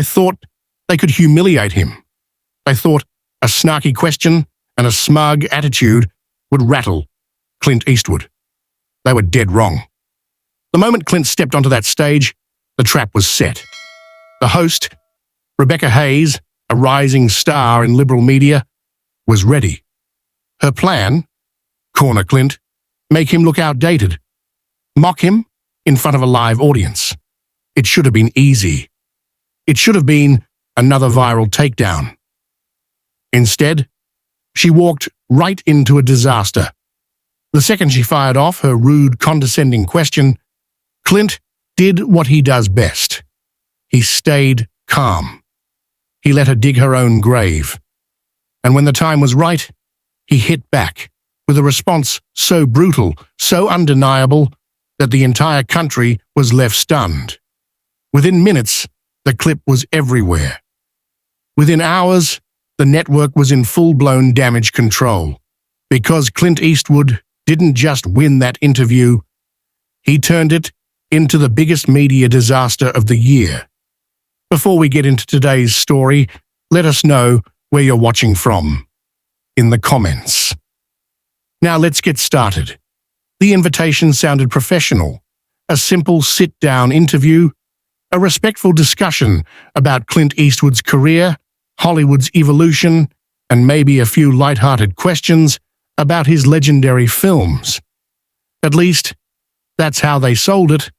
thought they could humiliate him. They thought a snarky question and a smug attitude would rattle Clint Eastwood. They were dead wrong. The moment Clint stepped onto that stage, the trap was set. The host, Rebecca Hayes, a rising star in liberal media, was ready. Her plan? Corner Clint, make him look outdated, mock him in front of a live audience. It should have been easy. It should have been another viral takedown. Instead, she walked right into a disaster. The second she fired off her rude, condescending question, Clint did what he does best. He stayed calm. He let her dig her own grave. And when the time was right, he hit back with a response so brutal, so undeniable, that the entire country was left stunned. Within minutes, the clip was everywhere. Within hours, the network was in full-blown damage control. Because Clint Eastwood didn't just win that interview, he turned it into the biggest media disaster of the year. Before we get into today's story, let us know where you're watching from in the comments. Now let's get started. The invitation sounded professional. A simple sit-down interview, a respectful discussion about Clint Eastwood's career, Hollywood's evolution, and maybe a few light-hearted questions about his legendary films. At least, that's how they sold it.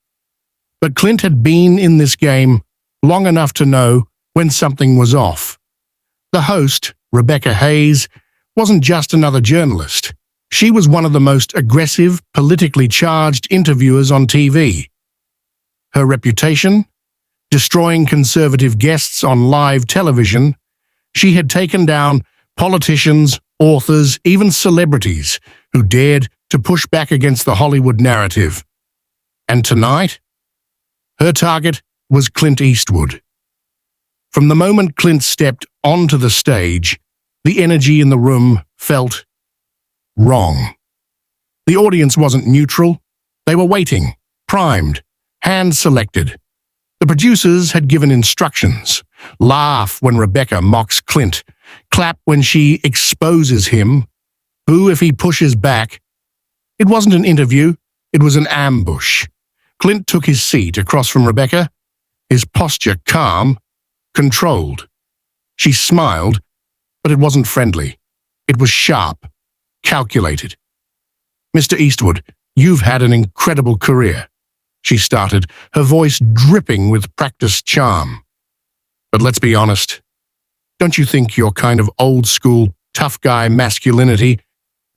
But Clint had been in this game long enough to know when something was off. The host, Rebecca Hayes, wasn't just another journalist. She was one of the most aggressive, politically charged interviewers on TV. Her reputation? Destroying conservative guests on live television, she had taken down politicians, authors, even celebrities who dared to push back against the Hollywood narrative. And tonight, her target was Clint Eastwood. From the moment Clint stepped onto the stage, the energy in the room felt wrong. The audience wasn't neutral. They were waiting, primed, hand-selected. The producers had given instructions. Laugh when Rebecca mocks Clint. Clap when she exposes him. Boo if he pushes back. It wasn't an interview. It was an ambush. Clint took his seat across from Rebecca, his posture calm, controlled. She smiled, but it wasn't friendly. It was sharp, calculated. "Mr. Eastwood, you've had an incredible career," she started, her voice dripping with practiced charm. "But let's be honest, don't you think your kind of old-school, tough guy masculinity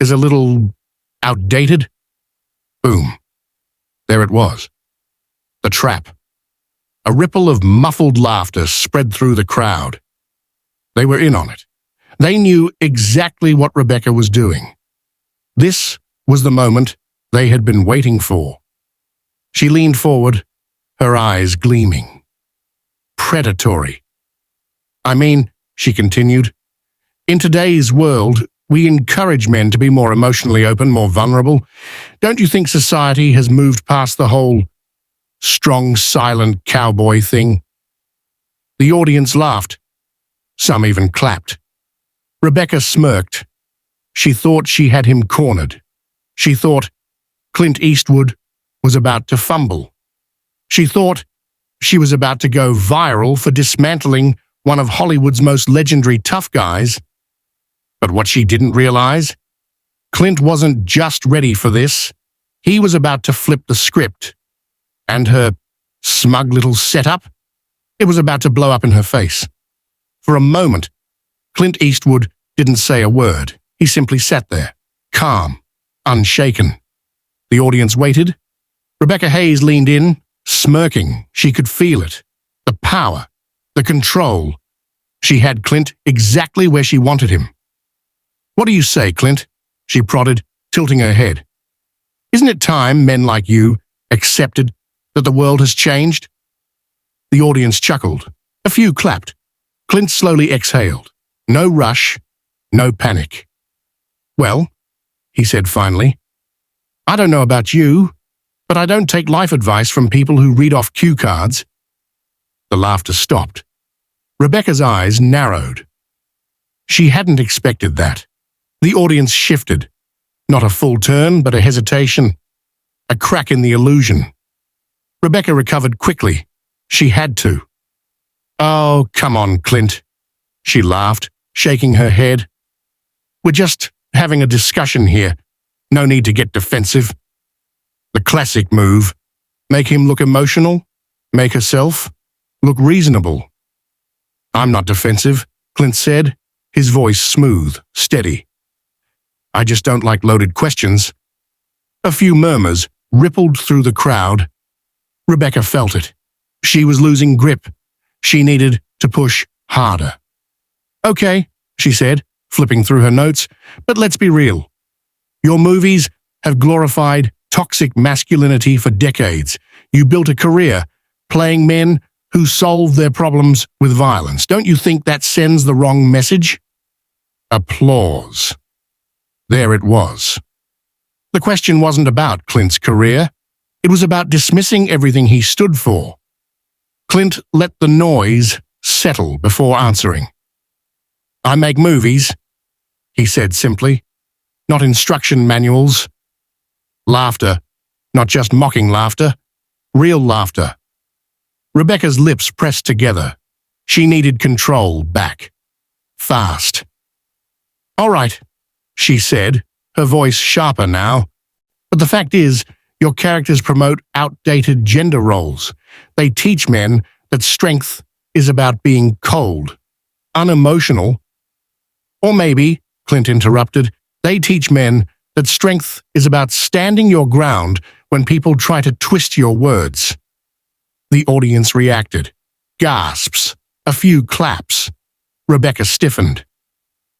is a little outdated?" Boom. There it was. The trap. A ripple of muffled laughter spread through the crowd. They were in on it. They knew exactly what Rebecca was doing. This was the moment they had been waiting for. She leaned forward, her eyes gleaming. Predatory. "I mean," she continued, "in today's world, we encourage men to be more emotionally open, more vulnerable. Don't you think society has moved past the whole strong, silent cowboy thing?" The audience laughed. Some even clapped. Rebecca smirked. She thought she had him cornered. She thought Clint Eastwood was about to fumble. She thought she was about to go viral for dismantling one of Hollywood's most legendary tough guys. But what she didn't realize? Clint wasn't just ready for this. He was about to flip the script. And her smug little setup? It was about to blow up in her face. For a moment, Clint Eastwood didn't say a word. He simply sat there, calm, unshaken. The audience waited. Rebecca Hayes leaned in, smirking. She could feel it. The power, the control. She had Clint exactly where she wanted him. "What do you say, Clint?" she prodded, tilting her head. "Isn't it time men like you accepted that the world has changed?" The audience chuckled. A few clapped. Clint slowly exhaled. No rush, no panic. "Well," he said finally, "I don't know about you, but I don't take life advice from people who read off cue cards." The laughter stopped. Rebecca's eyes narrowed. She hadn't expected that. The audience shifted. Not a full turn, but a hesitation. A crack in the illusion. Rebecca recovered quickly. She had to. "Oh, come on, Clint," she laughed, shaking her head. "We're just having a discussion here. No need to get defensive." The classic move. Make him look emotional, make herself look reasonable. "I'm not defensive," Clint said, his voice smooth, steady. "I just don't like loaded questions." A few murmurs rippled through the crowd. Rebecca felt it. She was losing grip. She needed to push harder. "Okay," she said, flipping through her notes, "but let's be real. Your movies have glorified toxic masculinity for decades. You built a career playing men who solve their problems with violence. Don't you think that sends the wrong message?" Applause. There it was. The question wasn't about Clint's career. It was about dismissing everything he stood for. Clint let the noise settle before answering. "I make movies," he said simply, "not instruction manuals." Laughter, not just mocking laughter, real laughter. Rebecca's lips pressed together. She needed control back. Fast. "All right," she said, her voice sharper now. "But the fact is, your characters promote outdated gender roles. They teach men that strength is about being cold, unemotional. Or maybe," Clint interrupted, "they teach men that strength is about standing your ground when people try to twist your words." The audience reacted. Gasps. A few claps. Rebecca stiffened.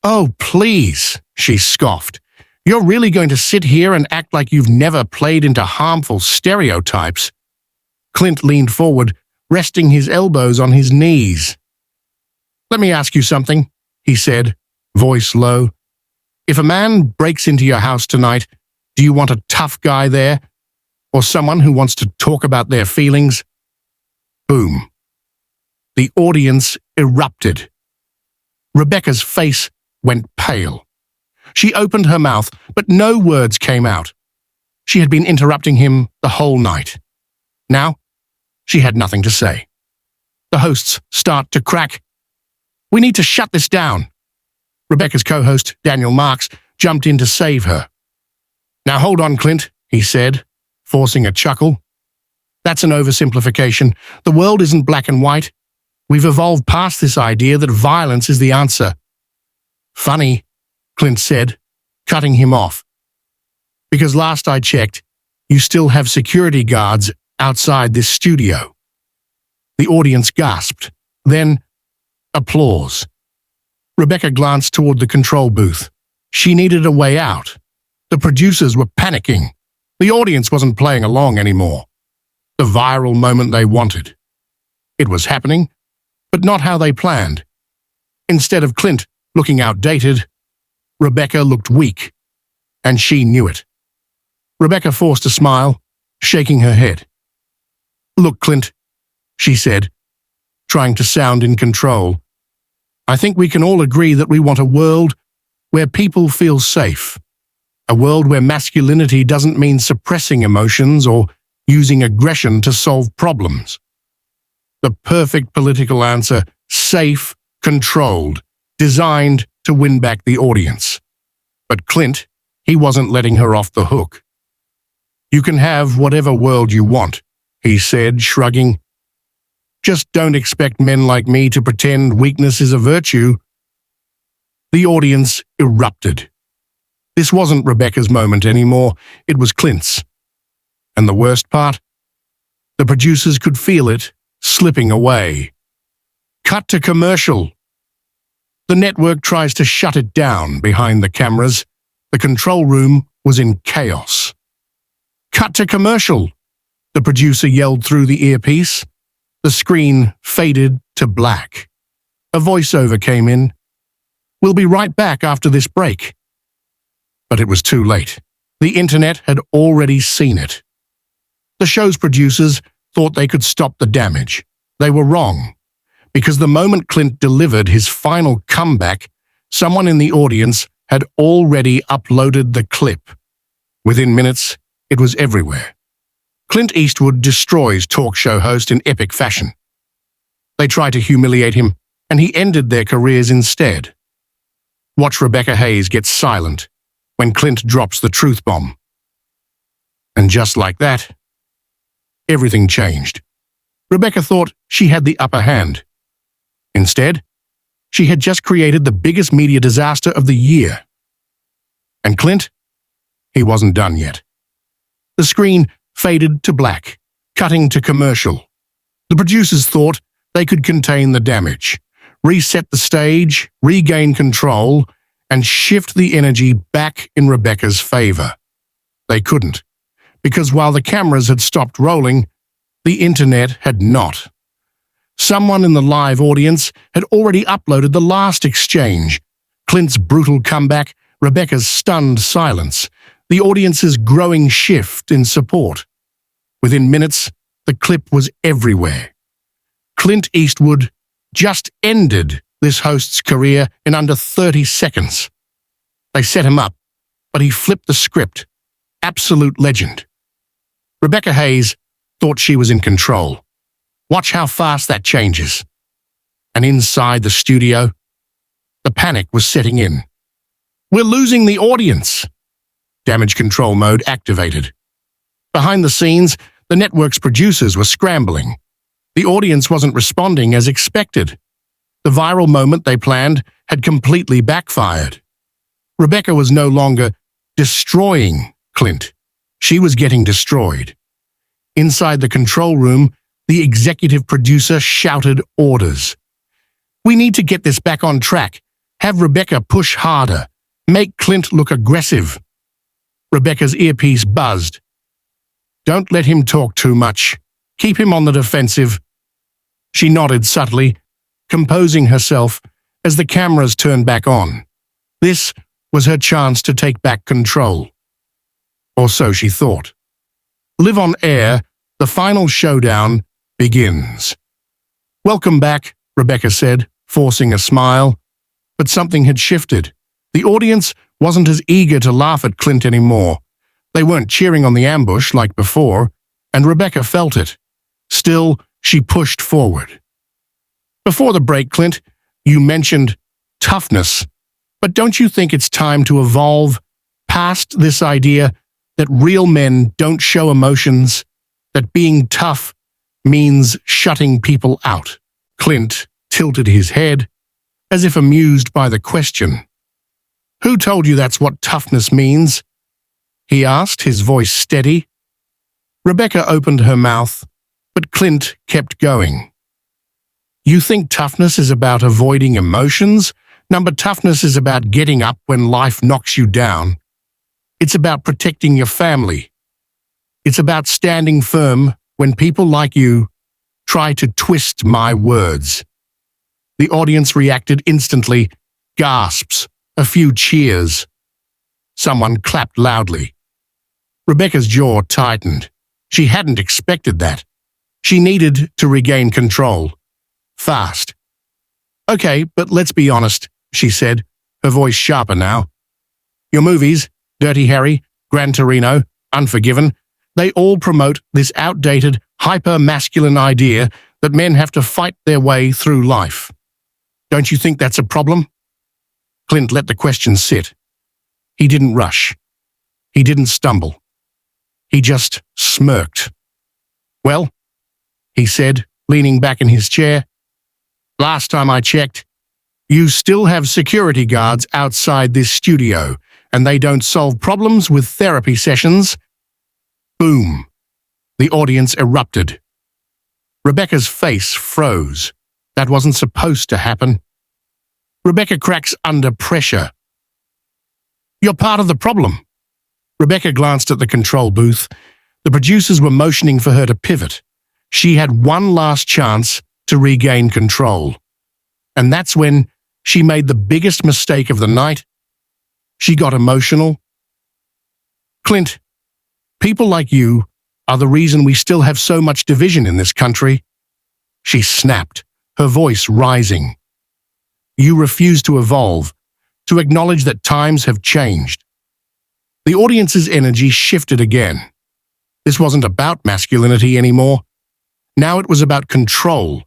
"Oh, please," she scoffed. "You're really going to sit here and act like you've never played into harmful stereotypes?" Clint leaned forward, resting his elbows on his knees. "Let me ask you something," he said, voice low. "If a man breaks into your house tonight, do you want a tough guy there? Or someone who wants to talk about their feelings?" Boom. The audience erupted. Rebecca's face went pale. She opened her mouth, but no words came out. She had been interrupting him the whole night. Now, she had nothing to say. The hosts start to crack. "We need to shut this down." Rebecca's co-host, Daniel Marks, jumped in to save her. "Now hold on, Clint," he said, forcing a chuckle. "That's an oversimplification. The world isn't black and white. We've evolved past this idea that violence is the answer." "Funny," Clint said, cutting him off. "Because last I checked, you still have security guards outside this studio." The audience gasped. Then, applause. Rebecca glanced toward the control booth. She needed a way out. The producers were panicking. The audience wasn't playing along anymore. The viral moment they wanted. It was happening, but not how they planned. Instead of Clint looking outdated, Rebecca looked weak, and she knew it. Rebecca forced a smile, shaking her head. "Look, Clint," she said, trying to sound in control. "I think we can all agree that we want a world where people feel safe. A world where masculinity doesn't mean suppressing emotions or using aggression to solve problems. The perfect political answer, safe, controlled, designed to win back the audience." But Clint, he wasn't letting her off the hook. "You can have whatever world you want," he said, shrugging. "Just don't expect men like me to pretend weakness is a virtue." The audience erupted. This wasn't Rebecca's moment anymore, it was Clint's. And the worst part? The producers could feel it slipping away. Cut to commercial. The network tries to shut it down behind the cameras. The control room was in chaos. "Cut to commercial," the producer yelled through the earpiece. The screen faded to black. A voiceover came in. "We'll be right back after this break." But it was too late. The internet had already seen it. The show's producers thought they could stop the damage. They were wrong, because the moment Clint delivered his final comeback, someone in the audience had already uploaded the clip. Within minutes, it was everywhere. Clint Eastwood destroys talk show host in epic fashion. They try to humiliate him, and he ended their careers instead. Watch Rebecca Hayes get silent when Clint drops the truth bomb. And just like that, everything changed. Rebecca thought she had the upper hand. Instead, she had just created the biggest media disaster of the year. And Clint? He wasn't done yet. The screen faded to black, cutting to commercial. The producers thought they could contain the damage, reset the stage, regain control, and shift the energy back in Rebecca's favor. They couldn't, because while the cameras had stopped rolling, the internet had not. Someone in the live audience had already uploaded the last exchange. Clint's brutal comeback, Rebecca's stunned silence, the audience's growing shift in support. Within minutes, the clip was everywhere. Clint Eastwood just ended this host's career in under 30 seconds. They set him up, but he flipped the script. Absolute legend. Rebecca Hayes thought she was in control. Watch how fast that changes. And inside the studio, the panic was setting in. We're losing the audience. Damage control mode activated. Behind the scenes, the network's producers were scrambling. The audience wasn't responding as expected. The viral moment they planned had completely backfired. Rebecca was no longer destroying Clint. She was getting destroyed. Inside the control room, the executive producer shouted orders. We need to get this back on track. Have Rebecca push harder. Make Clint look aggressive. Rebecca's earpiece buzzed. Don't let him talk too much. Keep him on the defensive. She nodded subtly, composing herself as the cameras turned back on. This was her chance to take back control. Or so she thought. Live on air, the final showdown begins. Welcome back, Rebecca said, forcing a smile. But something had shifted. The audience wasn't as eager to laugh at Clint anymore. They weren't cheering on the ambush like before, and Rebecca felt it. Still, she pushed forward. Before the break, Clint, you mentioned toughness, but don't you think it's time to evolve past this idea that real men don't show emotions, that being tough means shutting people out? Clint tilted his head, as if amused by the question. Who told you that's what toughness means? He asked, his voice steady. Rebecca opened her mouth, but Clint kept going. You think toughness is about avoiding emotions? Number toughness is about getting up when life knocks you down. It's about protecting your family. It's about standing firm when people like you try to twist my words. The audience reacted instantly, gasps, a few cheers. Someone clapped loudly. Rebecca's jaw tightened. She hadn't expected that. She needed to regain control. Fast. Okay, but let's be honest, she said, her voice sharper now. Your movies, Dirty Harry, Gran Torino, Unforgiven, they all promote this outdated, hyper-masculine idea that men have to fight their way through life. Don't you think that's a problem? Clint let the question sit. He didn't rush. He didn't stumble. He just smirked. Well, he said, leaning back in his chair, last time I checked, you still have security guards outside this studio, and they don't solve problems with therapy sessions. Boom. The audience erupted. Rebecca's face froze. That wasn't supposed to happen. Rebecca cracks under pressure. You're part of the problem. Rebecca glanced at the control booth. The producers were motioning for her to pivot. She had one last chance to regain control. And that's when she made the biggest mistake of the night. She got emotional. Clint, people like you are the reason we still have so much division in this country. She snapped, her voice rising. You refuse to evolve, to acknowledge that times have changed. The audience's energy shifted again. This wasn't about masculinity anymore. Now it was about control.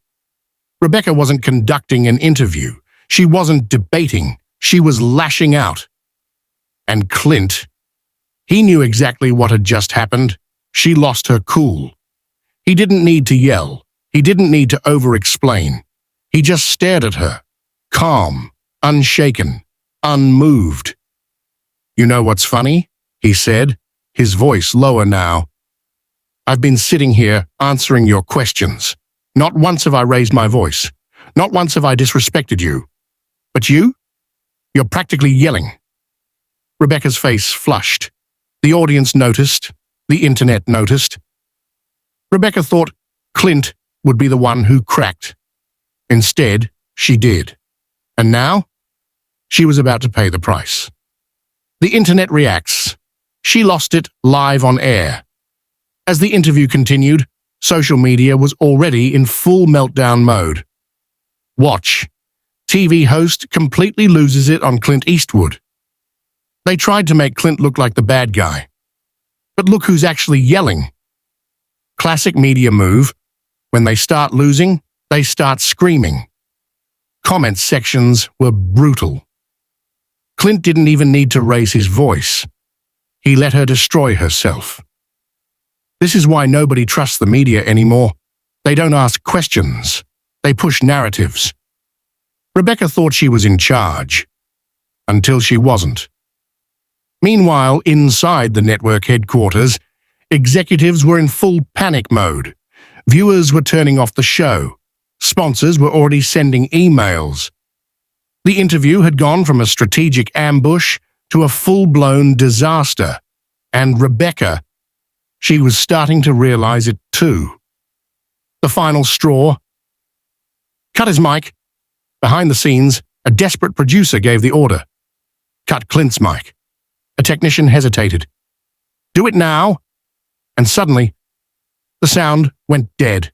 Rebecca wasn't conducting an interview. She wasn't debating. She was lashing out. And Clint, he knew exactly what had just happened. She lost her cool. He didn't need to yell. He didn't need to over-explain. He just stared at her, calm, unshaken, unmoved. "You know what's funny?" he said, his voice lower now. "I've been sitting here answering your questions. Not once have I raised my voice. Not once have I disrespected you. But you? You're practically yelling." Rebecca's face flushed. The audience noticed. The internet noticed. Rebecca thought Clint would be the one who cracked. Instead, she did. And now, she was about to pay the price. The internet reacts. She lost it live on air. As the interview continued, social media was already in full meltdown mode. Watch. TV host completely loses it on Clint Eastwood. They tried to make Clint look like the bad guy. But look who's actually yelling. Classic media move. When they start losing, they start screaming. Comment sections were brutal. Clint didn't even need to raise his voice. He let her destroy herself. This is why nobody trusts the media anymore. They don't ask questions. They push narratives. Rebecca thought she was in charge, until she wasn't. Meanwhile, inside the network headquarters, executives were in full panic mode. Viewers were turning off the show. Sponsors were already sending emails. The interview had gone from a strategic ambush to a full-blown disaster. And Rebecca, she was starting to realize it too. The final straw. "Cut his mic." Behind the scenes, a desperate producer gave the order. "Cut Clint's mic." A technician hesitated. "Do it now." And suddenly, the sound went dead.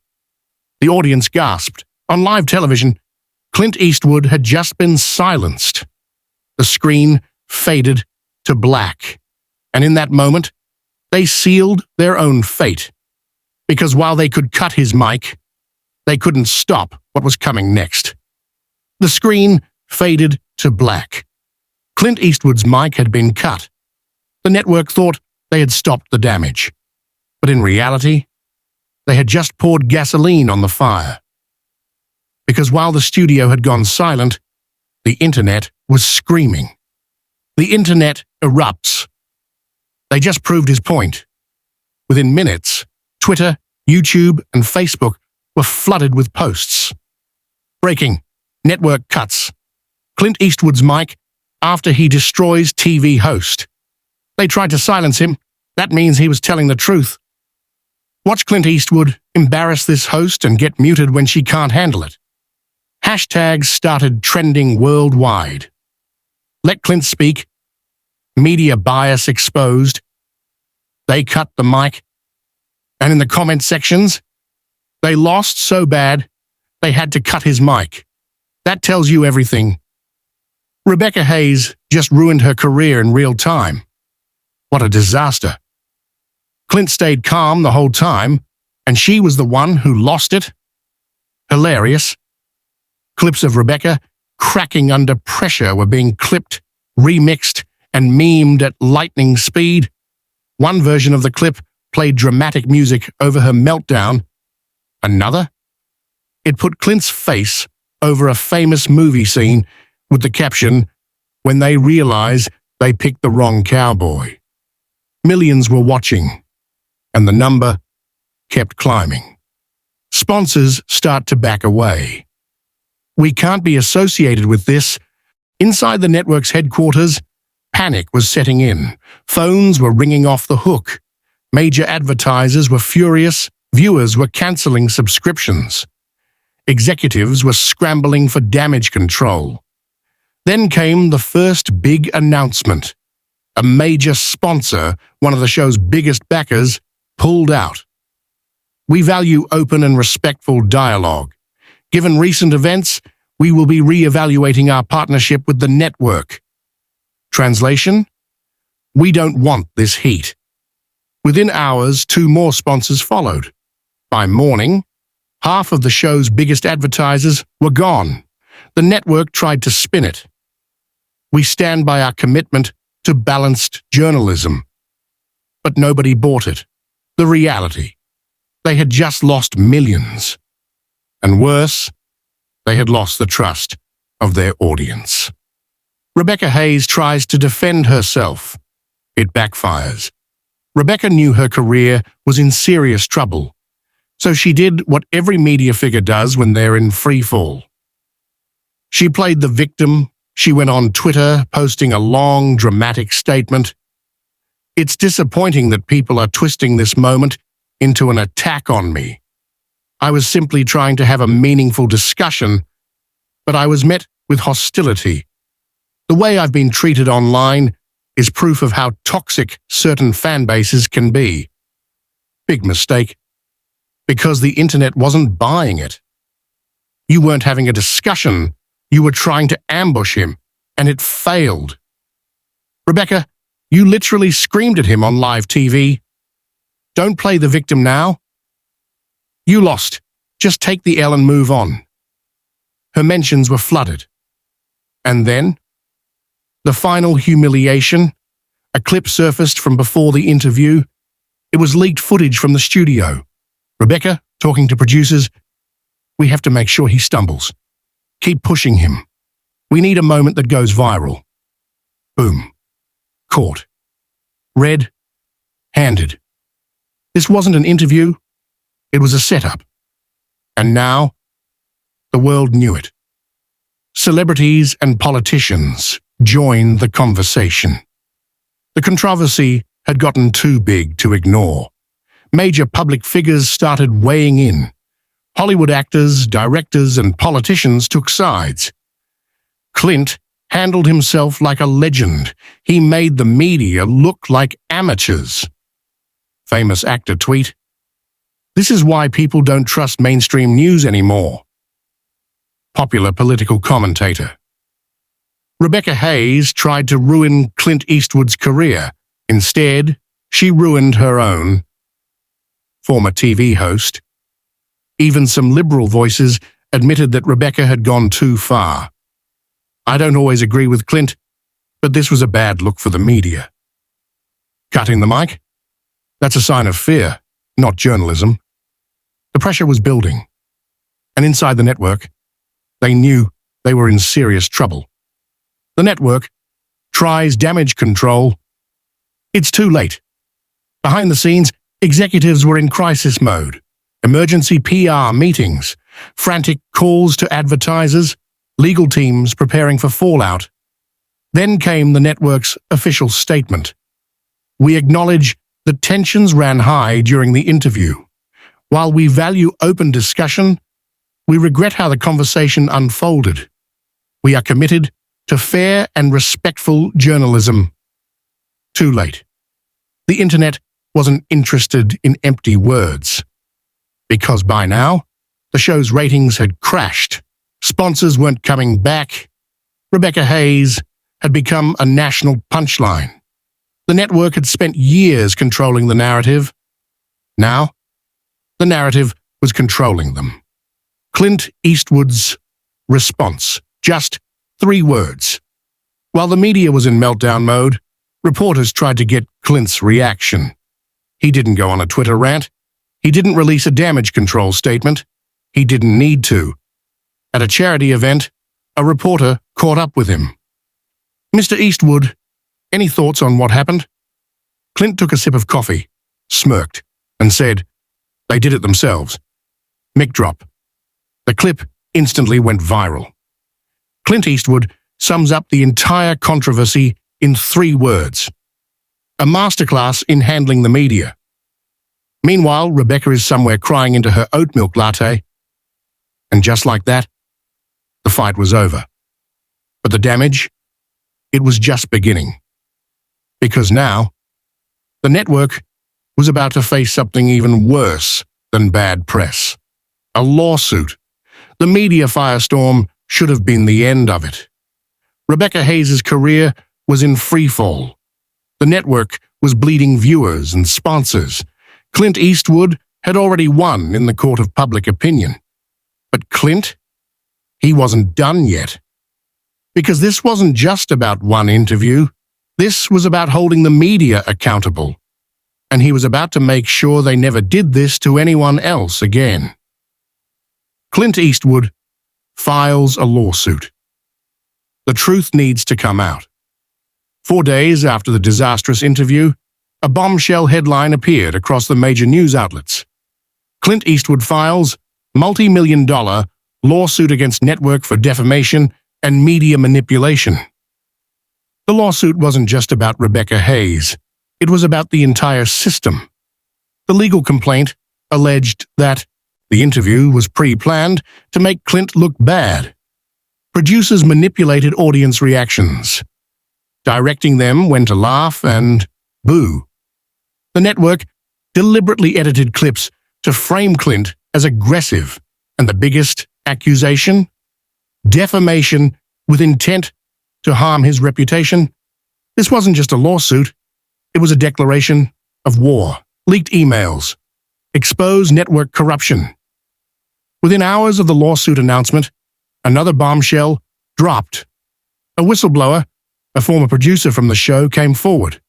The audience gasped. On live television, Clint Eastwood had just been silenced. The screen faded to black. And in that moment, they sealed their own fate. Because while they could cut his mic, they couldn't stop what was coming next. The screen faded to black. Clint Eastwood's mic had been cut. The network thought they had stopped the damage. But in reality, they had just poured gasoline on the fire. Because while the studio had gone silent, the internet was screaming. The internet erupts. They just proved his point. Within minutes, Twitter, YouTube, and Facebook were flooded with posts. Breaking. Network cuts. Clint Eastwood's mic after he destroys TV host. They tried to silence him. That means he was telling the truth. Watch Clint Eastwood embarrass this host and get muted when she can't handle it. Hashtags started trending worldwide. Let Clint speak. Media bias exposed. They cut the mic. And in the comment sections, they lost so bad, they had to cut his mic. That tells you everything. Rebecca Hayes just ruined her career in real time. What a disaster. Clint stayed calm the whole time, and she was the one who lost it. Hilarious. Clips of Rebecca cracking under pressure were being clipped, remixed, and memed at lightning speed. One version of the clip played dramatic music over her meltdown. Another? It put Clint's face over a famous movie scene with the caption, "When they realize they picked the wrong cowboy." Millions were watching, and the number kept climbing. Sponsors start to back away. "We can't be associated with this." Inside the network's headquarters, panic was setting in. Phones were ringing off the hook. Major advertisers were furious. Viewers were canceling subscriptions. Executives were scrambling for damage control. Then came the first big announcement. A major sponsor, one of the show's biggest backers, pulled out. "We value open and respectful dialogue. Given recent events, we will be re-evaluating our partnership with the network. Translation: we don't want this heat. Within hours, 2 more sponsors followed. By morning, half of the show's biggest advertisers were gone. The network tried to spin it. We stand by our commitment to balanced journalism. But nobody bought it. The reality: they had just lost millions. And worse, they had lost the trust of their audience. Rebecca Hayes tries to defend herself. It backfires. Rebecca knew her career was in serious trouble, so she did what every media figure does when they're in free fall. She played the victim. She went on Twitter, posting a long, dramatic statement. It's disappointing that people are twisting this moment into an attack on me. I was simply trying to have a meaningful discussion, but I was met with hostility. The way I've been treated online is proof of how toxic certain fan bases can be. Big mistake, because the internet wasn't buying it. You weren't having a discussion, you were trying to ambush him, and it failed. Rebecca, you literally screamed at him on live TV. Don't play the victim now. You lost. Just take the L and move on. Her mentions were flooded. And then, the final humiliation, a clip surfaced from before the interview. It was leaked footage from the studio. Rebecca, talking to producers, we have to make sure he stumbles. Keep pushing him. We need a moment that goes viral. Boom. Caught. Red-handed. This wasn't an interview. It was a setup. And now, the world knew it. Celebrities and politicians joined the conversation. The controversy had gotten too big to ignore. Major public figures started weighing in. Hollywood actors, directors, and politicians took sides. Clint handled himself like a legend. He made the media look like amateurs. Famous actor tweet: "This is why people don't trust mainstream news anymore." Popular political commentator: Rebecca Hayes tried to ruin Clint Eastwood's career. Instead, she ruined her own. Former TV host: even some liberal voices admitted that Rebecca had gone too far. I don't always agree with Clint, but this was a bad look for the media. Cutting the mic? That's a sign of fear, not journalism. The pressure was building. And inside the network, they knew they were in serious trouble. The network tries damage control. It's too late. Behind the scenes, executives were in crisis mode. Emergency PR meetings, frantic calls to advertisers, legal teams preparing for fallout. Then came the network's official statement. We acknowledge that tensions ran high during the interview. While we value open discussion, we regret how the conversation unfolded. We are committed to fair and respectful journalism. Too late. The internet wasn't interested in empty words. Because by now, the show's ratings had crashed. Sponsors weren't coming back. Rebecca Hayes had become a national punchline. The network had spent years controlling the narrative. Now, the narrative was controlling them. Clint Eastwood's response, just 3 words. While the media was in meltdown mode, reporters tried to get Clint's reaction. He didn't go on a Twitter rant. He didn't release a damage control statement. He didn't need to. At a charity event, a reporter caught up with him. "Mr. Eastwood, any thoughts on what happened?" Clint took a sip of coffee, smirked, and said, "They did it themselves." Mic drop. The clip instantly went viral. Clint Eastwood sums up the entire controversy in 3 words. A masterclass in handling the media. Meanwhile, Rebecca is somewhere crying into her oat milk latte. And just like that, the fight was over. But the damage? It was just beginning. Because now, the network was about to face something even worse than bad press. A lawsuit. The media firestorm should have been the end of it. Rebecca Hayes' career was in freefall. The network was bleeding viewers and sponsors. Clint Eastwood had already won in the court of public opinion. But Clint? He wasn't done yet. Because this wasn't just about one interview. This was about holding the media accountable. And he was about to make sure they never did this to anyone else again. Clint Eastwood files a lawsuit. The truth needs to come out. 4 days after the disastrous interview, a bombshell headline appeared across the major news outlets. Clint Eastwood files multi-million-dollar lawsuit against network for defamation and media manipulation. The lawsuit wasn't just about Rebecca Hayes. It was about the entire system. The legal complaint alleged that the interview was pre-planned to make Clint look bad. Producers manipulated audience reactions, directing them when to laugh and boo. The network deliberately edited clips to frame Clint as aggressive, and the biggest accusation? Defamation with intent to harm his reputation. This wasn't just a lawsuit, it was a declaration of war. Leaked emails, exposed network corruption. Within hours of the lawsuit announcement, another bombshell dropped. A whistleblower, a former producer from the show, came forward.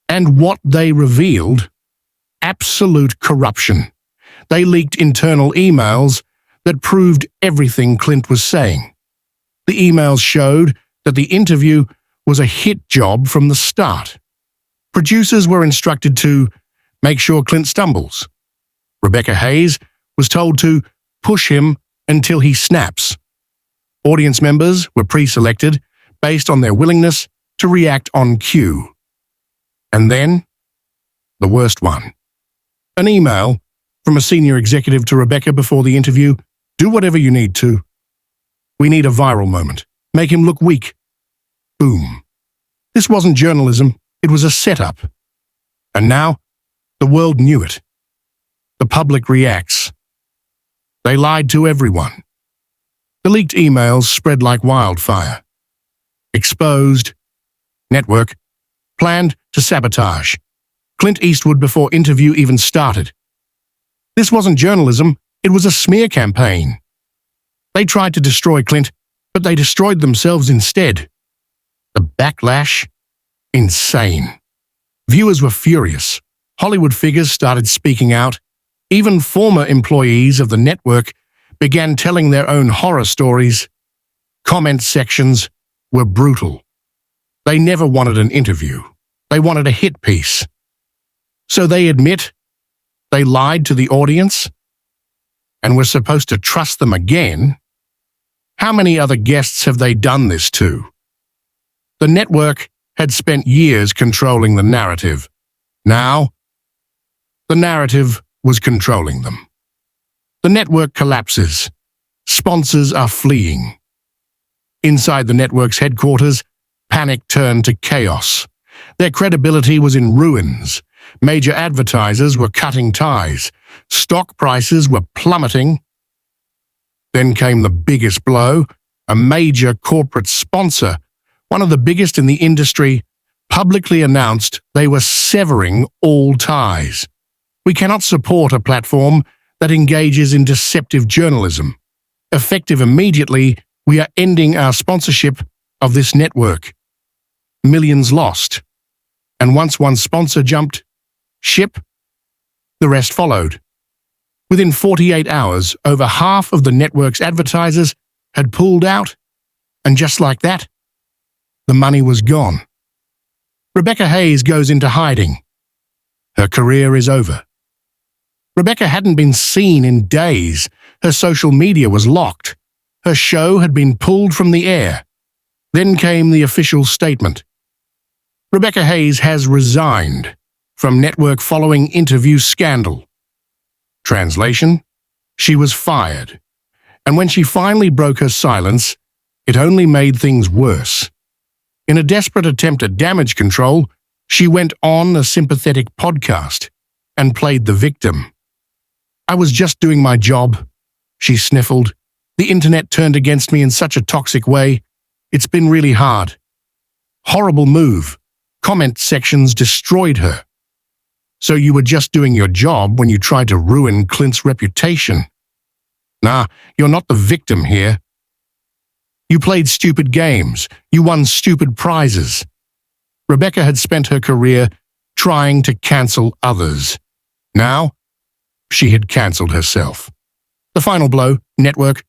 And what they revealed? Absolute corruption. They leaked internal emails that proved everything Clint was saying. The emails showed that the interview was a hit job from the start. Producers were instructed to make sure Clint stumbles. Rebecca Hayes was told to push him until he snaps. Audience members were pre-selected based on their willingness to react on cue. And then, the worst one. An email from a senior executive to Rebecca before the interview: do whatever you need to. We need a viral moment. Make him look weak. Boom. This wasn't journalism, it was a setup. And now, the world knew it. The public reacts. They lied to everyone. The leaked emails spread like wildfire. Exposed. Network planned to sabotage Clint Eastwood before interview even started. This wasn't journalism, it was a smear campaign. They tried to destroy Clint, but they destroyed themselves instead. The backlash? Insane. Viewers were furious. Hollywood figures started speaking out. Even former employees of the network began telling their own horror stories. Comment sections were brutal. They never wanted an interview. They wanted a hit piece. So they admit they lied to the audience? And we're supposed to trust them again? How many other guests have they done this to? The network had spent years controlling the narrative. Now, the narrative was controlling them. The network collapses. Sponsors are fleeing. Inside the network's headquarters, panic turned to chaos. Their credibility was in ruins. Major advertisers were cutting ties. Stock prices were plummeting. Then came the biggest blow. A major corporate sponsor, one of the biggest in the industry, publicly announced they were severing all ties. We cannot support a platform that engages in deceptive journalism. Effective immediately, we are ending our sponsorship of this network. Millions lost. And once one sponsor jumped ship, the rest followed. Within 48 hours, over half of the network's advertisers had pulled out, and just like that, the money was gone. Rebecca Hayes goes into hiding. Her career is over. Rebecca hadn't been seen in days. Her social media was locked. Her show had been pulled from the air. Then came the official statement. Rebecca Hayes has resigned from network following interview scandal. Translation: she was fired. And when she finally broke her silence, it only made things worse. In a desperate attempt at damage control, she went on a sympathetic podcast and played the victim. I was just doing my job, she sniffled. The internet turned against me in such a toxic way. It's been really hard. Horrible move. Comment sections destroyed her. So you were just doing your job when you tried to ruin Clint's reputation. Nah, you're not the victim here. You played stupid games. You won stupid prizes. Rebecca had spent her career trying to cancel others. Now, she had cancelled herself. The final blow, network.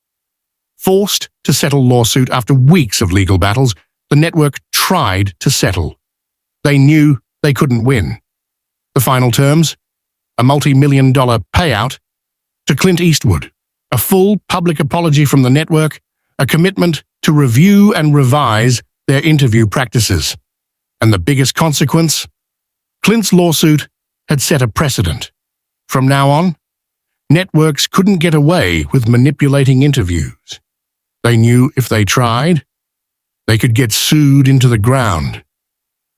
Forced to settle lawsuit after weeks of legal battles, the network tried to settle. They knew they couldn't win. The final terms, a multi-million-dollar payout to Clint Eastwood, a full public apology from the network, a commitment to review and revise their interview practices. And the biggest consequence? Clint's lawsuit had set a precedent. From now on, networks couldn't get away with manipulating interviews. They knew if they tried, they could get sued into the ground.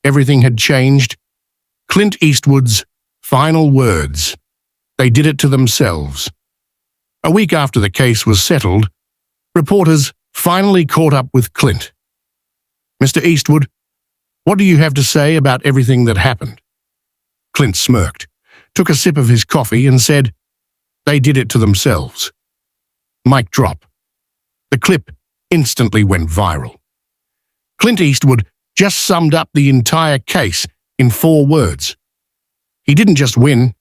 Everything had changed. Clint Eastwood's final words. They did it to themselves. A week after the case was settled, reporters finally caught up with Clint. "Mr. Eastwood, what do you have to say about everything that happened?" Clint smirked, took a sip of his coffee and said, "They did it to themselves." Mic drop. The clip instantly went viral. Clint Eastwood just summed up the entire case in 4 words. He didn't just win,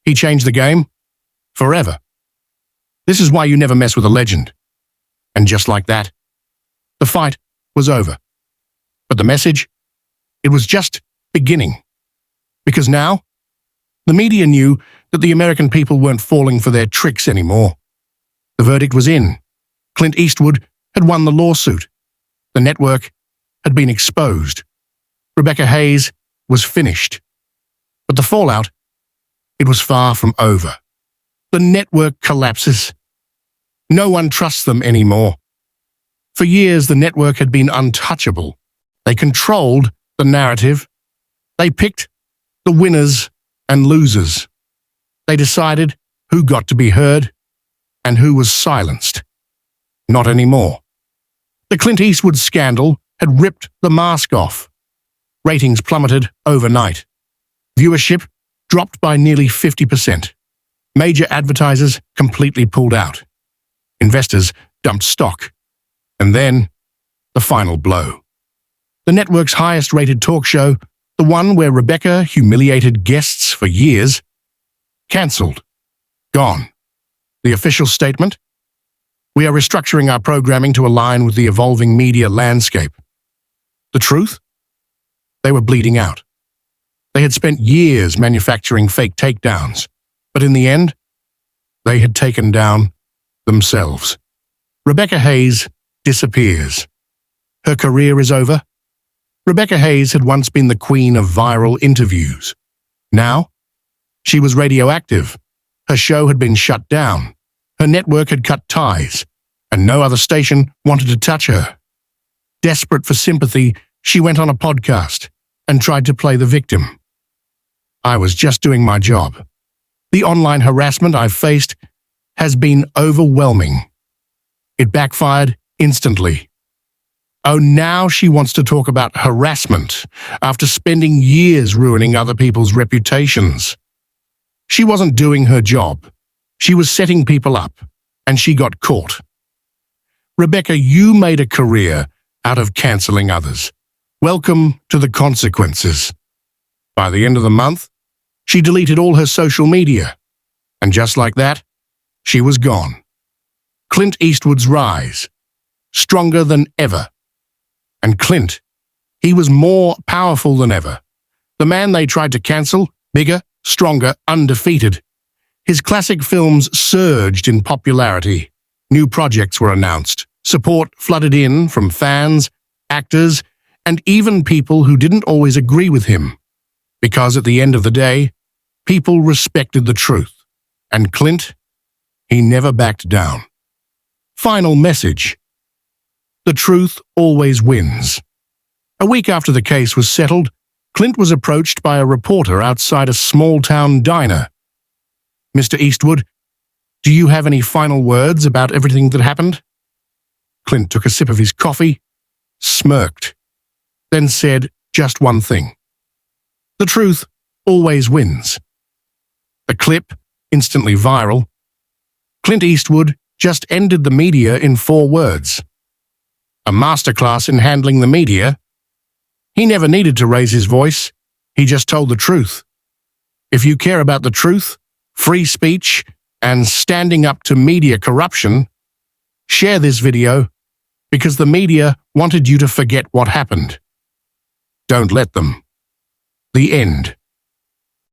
he changed the game forever. This is why you never mess with a legend. And just like that, the fight was over. But the message? It was just beginning. Because now, the media knew that the American people weren't falling for their tricks anymore. The verdict was in. Clint Eastwood had won the lawsuit. The network had been exposed. Rebecca Hayes was finished. But the fallout, it was far from over. The network collapses. No one trusts them anymore. For years, the network had been untouchable. They controlled the narrative. They picked the winners and losers. They decided who got to be heard and who was silenced. Not anymore. The Clint Eastwood scandal had ripped the mask off. Ratings plummeted overnight. Viewership dropped by nearly 50%. Major advertisers completely pulled out. Investors dumped stock. And then, the final blow. The network's highest-rated talk show, the one where Rebecca humiliated guests for years, cancelled. Gone. The official statement? We are restructuring our programming to align with the evolving media landscape. The truth? They were bleeding out. They had spent years manufacturing fake takedowns, but in the end, they had taken down themselves. Rebecca Hayes disappears. Her career is over. Rebecca Hayes had once been the queen of viral interviews. Now, she was radioactive. Her show had been shut down. Her network had cut ties, and no other station wanted to touch her. Desperate for sympathy, she went on a podcast and tried to play the victim. I was just doing my job. The online harassment I've faced has been overwhelming. It backfired instantly. Oh, now she wants to talk about harassment after spending years ruining other people's reputations. She wasn't doing her job. She was setting people up, and she got caught. Rebecca, you made a career out of cancelling others. Welcome to the consequences. By the end of the month, she deleted all her social media. And just like that, she was gone. Clint Eastwood's rise, stronger than ever. And Clint, he was more powerful than ever. The man they tried to cancel, bigger, stronger, undefeated. His classic films surged in popularity. New projects were announced. Support flooded in from fans, actors, and even people who didn't always agree with him. Because at the end of the day, people respected the truth. And Clint, he never backed down. Final message. The truth always wins. A week after the case was settled, Clint was approached by a reporter outside a small-town diner. "Mr. Eastwood, do you have any final words about everything that happened?" Clint took a sip of his coffee, smirked, then said just one thing. The truth always wins. The clip, instantly viral. Clint Eastwood just ended the media in 4 words. A masterclass in handling the media. He never needed to raise his voice. He just told the truth. If you care about the truth, free speech, and standing up to media corruption, share this video because the media wanted you to forget what happened. Don't let them. The end.